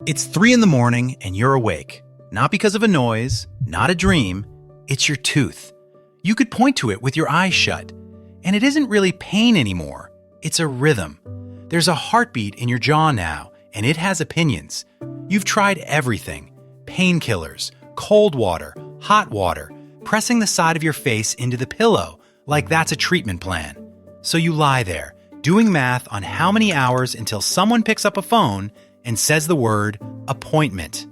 It's 3 in the morning and you're awake. Not because of a noise, not a dream, it's your tooth. You could point to it with your eyes shut. And it isn't really pain anymore, it's a rhythm. There's a heartbeat in your jaw now, and it has opinions. You've tried everything: painkillers, cold water, hot water, pressing the side of your face into the pillow, like that's a treatment plan. So you lie there, doing math on how many hours until someone picks up a phone and says the word appointment.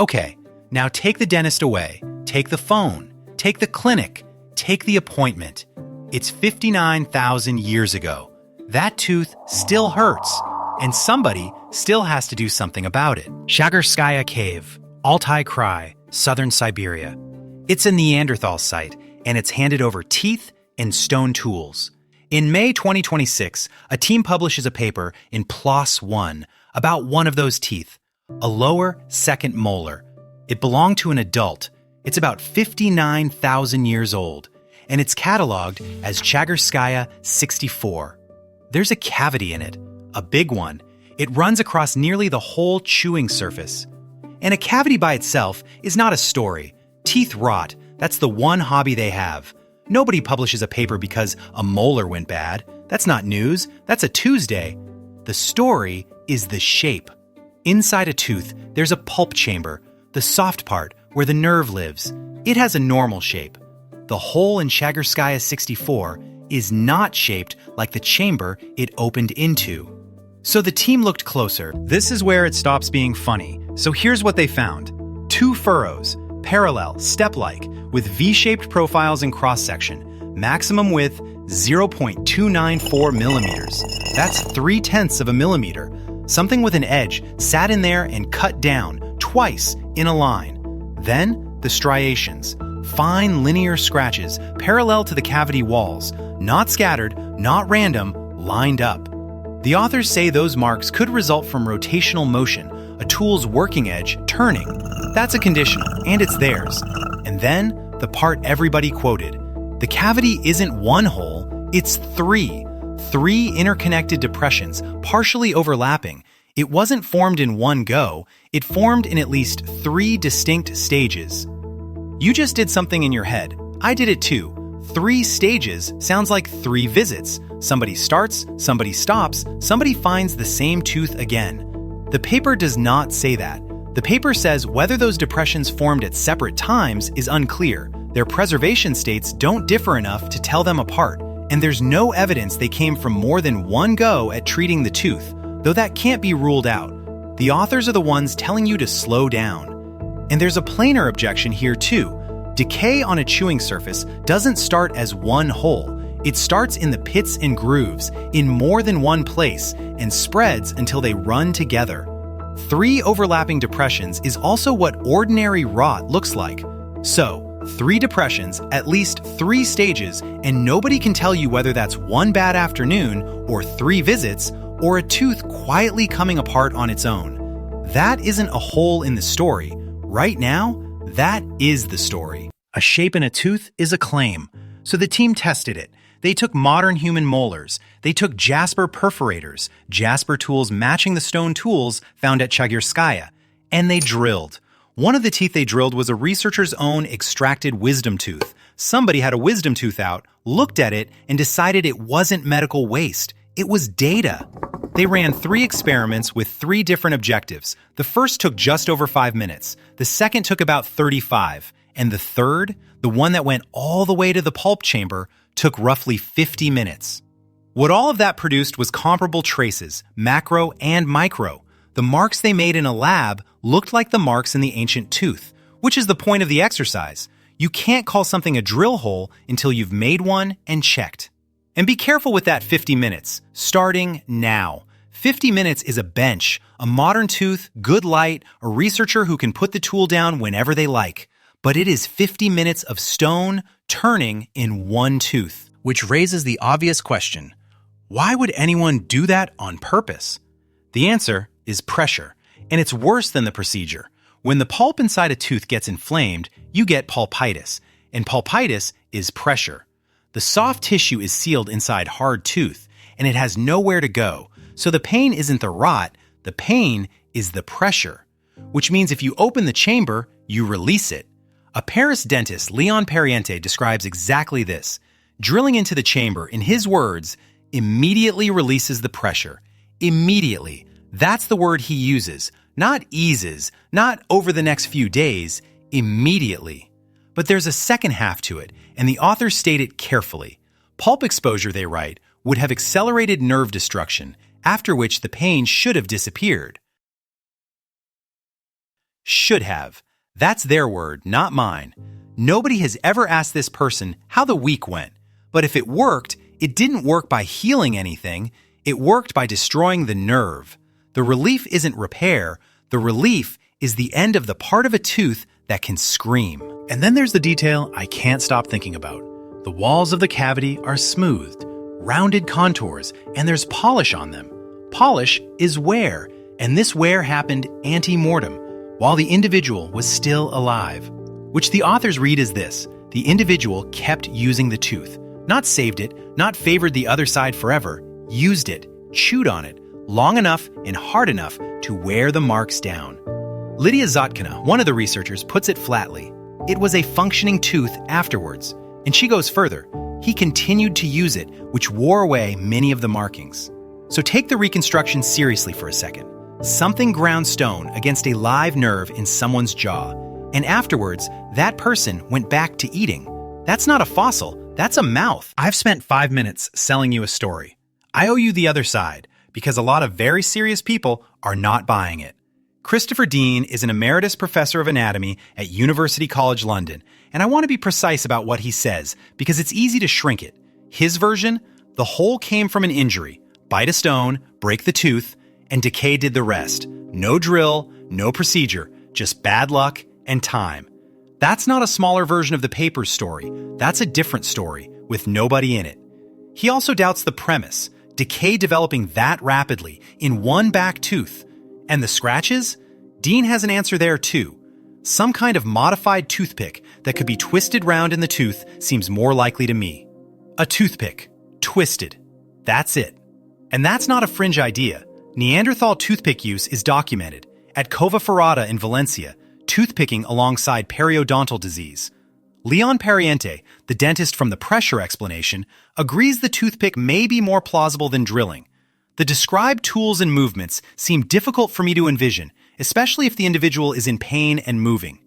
Okay, now take the dentist away, take the phone, take the clinic, take the appointment. It's 59,000 years ago. That tooth still hurts, and somebody still has to do something about it. Chagyrskaya Cave, Altai Krai, southern Siberia. It's a Neanderthal site, and it's handed over teeth and stone tools. In May 2026, a team publishes a paper in PLOS ONE about one of those teeth, a lower second molar. It belonged to an adult. It's about 59,000 years old, and it's cataloged as Chagyrskaya 64. There's a cavity in it, a big one. It runs across nearly the whole chewing surface. And a cavity by itself is not a story. Teeth rot, that's the one hobby they have. Nobody publishes a paper because a molar went bad. That's not news, that's a Tuesday. The story is the shape. Inside a tooth, there's a pulp chamber, the soft part where the nerve lives. It has a normal shape. The hole in Chagyrskaya 64 is not shaped like the chamber it opened into. So the team looked closer. This is where it stops being funny. So here's what they found. 2 furrows, parallel, step-like, with V-shaped profiles and cross-section. Maximum width 0.294 millimeters. That's 0.3 of a millimeter. Something with an edge sat in there and cut down, twice in a line. Then, the striations. Fine linear scratches parallel to the cavity walls, not scattered, not random, lined up. The authors say those marks could result from rotational motion, a tool's working edge turning. That's a conditional, and it's theirs. And then, the part everybody quoted. The cavity isn't one hole, it's 3. 3 interconnected depressions, partially overlapping. It wasn't formed in one go, it formed in at least 3 distinct stages. You just did something in your head. I did it too. 3 stages sounds like 3 visits. Somebody starts, somebody stops, somebody finds the same tooth again. The paper does not say that. The paper says whether those depressions formed at separate times is unclear. Their preservation states don't differ enough to tell them apart, and there's no evidence they came from more than one go at treating the tooth, though that can't be ruled out. The authors are the ones telling you to slow down. And there's a planar objection here too. Decay on a chewing surface doesn't start as one hole. It starts in the pits and grooves, in more than one place, and spreads until they run together. 3 overlapping depressions is also what ordinary rot looks like. So, 3 depressions, at least 3 stages, and nobody can tell you whether that's one bad afternoon, or 3 visits, or a tooth quietly coming apart on its own. That isn't a hole in the story. Right now, that is the story. A shape in a tooth is a claim. So the team tested it. They took modern human molars. They took Jasper perforators, Jasper tools matching the stone tools found at Chagyrskaya, and they drilled. One of the teeth they drilled was a researcher's own extracted wisdom tooth. Somebody had a wisdom tooth out, looked at it, and decided it wasn't medical waste. It was data. They ran 3 experiments with 3 different objectives. The first took just over 5 minutes. The second took about 35. And the third, the one that went all the way to the pulp chamber, took roughly 50 minutes. What all of that produced was comparable traces, macro and micro. The marks they made in a lab looked like the marks in the ancient tooth, which is the point of the exercise. You can't call something a drill hole until you've made one and checked. And be careful with that 50 minutes, starting now. 50 minutes is a bench, a modern tooth, good light, a researcher who can put the tool down whenever they like. But it is 50 minutes of stone turning in one tooth, which raises the obvious question. Why would anyone do that on purpose? The answer is pressure, and it's worse than the procedure. When the pulp inside a tooth gets inflamed, you get pulpitis, and pulpitis is pressure. The soft tissue is sealed inside hard tooth, and it has nowhere to go. So the pain isn't the rot, the pain is the pressure, which means if you open the chamber, you release it. A Paris dentist, Leon Pariente, describes exactly this. Drilling into the chamber, in his words, immediately releases the pressure. Immediately. That's the word he uses. Not eases, not over the next few days, immediately. But there's a second half to it, and the authors state it carefully. Pulp exposure, they write, would have accelerated nerve destruction, after which the pain should have disappeared. Should have. That's their word, not mine. Nobody has ever asked this person how the week went. But if it worked, it didn't work by healing anything. It worked by destroying the nerve. The relief isn't repair. The relief is the end of the part of a tooth that can scream. And then there's the detail I can't stop thinking about. The walls of the cavity are smoothed, rounded contours, and there's polish on them. Polish is wear, and this wear happened ante-mortem, while the individual was still alive. Which the authors read as this: the individual kept using the tooth, not saved it, not favored the other side forever, used it, chewed on it, long enough and hard enough to wear the marks down. Lydia Zotkina, one of the researchers, puts it flatly. It was a functioning tooth afterwards. And she goes further. He continued to use it, which wore away many of the markings. So take the reconstruction seriously for a second. Something ground stone against a live nerve in someone's jaw. And afterwards, that person went back to eating. That's not a fossil, that's a mouth. I've spent 5 minutes selling you a story. I owe you the other side, because a lot of very serious people are not buying it. Christopher Dean is an emeritus professor of anatomy at University College London, and I want to be precise about what he says, because it's easy to shrink it. His version, the hole came from an injury, bite a stone, break the tooth, and decay did the rest. No drill, no procedure, just bad luck and time. That's not a smaller version of the paper's story. That's a different story, with nobody in it. He also doubts the premise, decay developing that rapidly in one back tooth. And the scratches? Dean has an answer there too. Some kind of modified toothpick that could be twisted round in the tooth seems more likely to me. A toothpick. Twisted. That's it. And that's not a fringe idea. Neanderthal toothpick use is documented. At Cova Ferrata in Valencia, toothpicking alongside periodontal disease. Leon Pariente, the dentist from the pressure explanation, agrees the toothpick may be more plausible than drilling. The described tools and movements seem difficult for me to envision, especially if the individual is in pain and moving.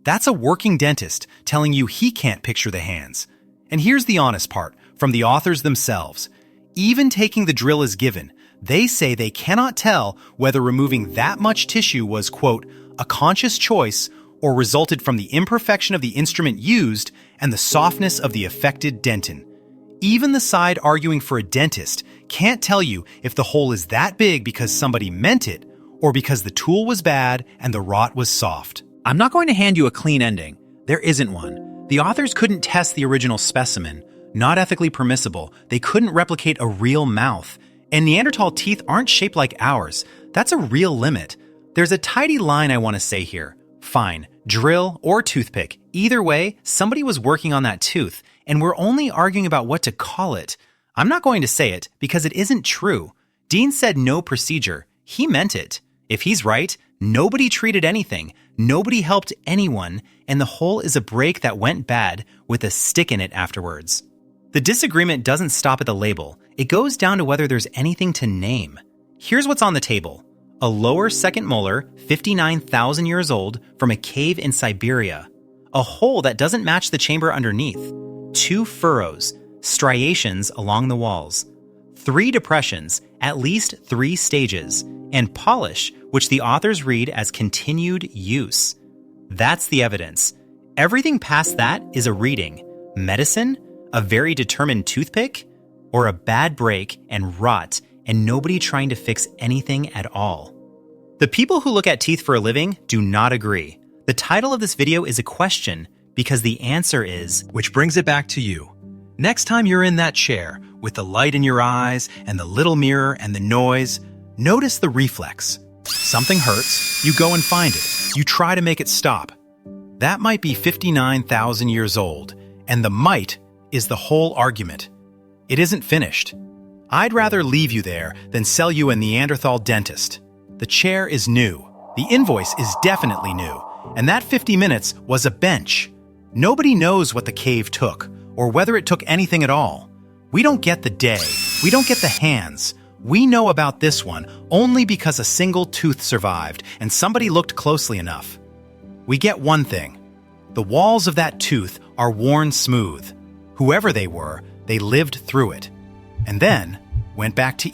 That's a working dentist telling you he can't picture the hands. And here's the honest part, from the authors themselves. Even taking the drill as given, they say they cannot tell whether removing that much tissue was, quote, a conscious choice or resulted from the imperfection of the instrument used and the softness of the affected dentin. Even the side arguing for a dentist can't tell you if the hole is that big because somebody meant it or because the tool was bad and the rot was soft. I'm not going to hand you a clean ending. There isn't one. The authors couldn't test the original specimen. Not ethically permissible. They couldn't replicate a real mouth. And Neanderthal teeth aren't shaped like ours. That's a real limit. There's a tidy line I want to say here. Fine, drill or toothpick. Either way, somebody was working on that tooth, and we're only arguing about what to call it. I'm not going to say it because it isn't true. Dean said no procedure. He meant it. If he's right, nobody treated anything, nobody helped anyone, and the hole is a break that went bad with a stick in it afterwards. The disagreement doesn't stop at the label. It goes down to whether there's anything to name. Here's what's on the table. A lower second molar, 59,000 years old, from a cave in Siberia. A hole that doesn't match the chamber underneath. 2 furrows, striations along the walls. 3 depressions, at least 3 stages. And polish, which the authors read as continued use. That's the evidence. Everything past that is a reading. Medicine? A very determined toothpick? Or a bad break and rot and nobody trying to fix anything at all? The people who look at teeth for a living do not agree. The title of this video is a question because the answer is, which brings it back to you. Next time you're in that chair with the light in your eyes and the little mirror and the noise, notice the reflex. Something hurts, you go and find it. You try to make it stop. That might be 59,000 years old, and the might is the whole argument. It isn't finished. I'd rather leave you there than sell you a Neanderthal dentist. The chair is new. The invoice is definitely new. And that 50 minutes was a bench. Nobody knows what the cave took, or whether it took anything at all. We don't get the day. We don't get the hands. We know about this one only because a single tooth survived and somebody looked closely enough. We get one thing. The walls of that tooth are worn smooth. Whoever they were, they lived through it. And then went back to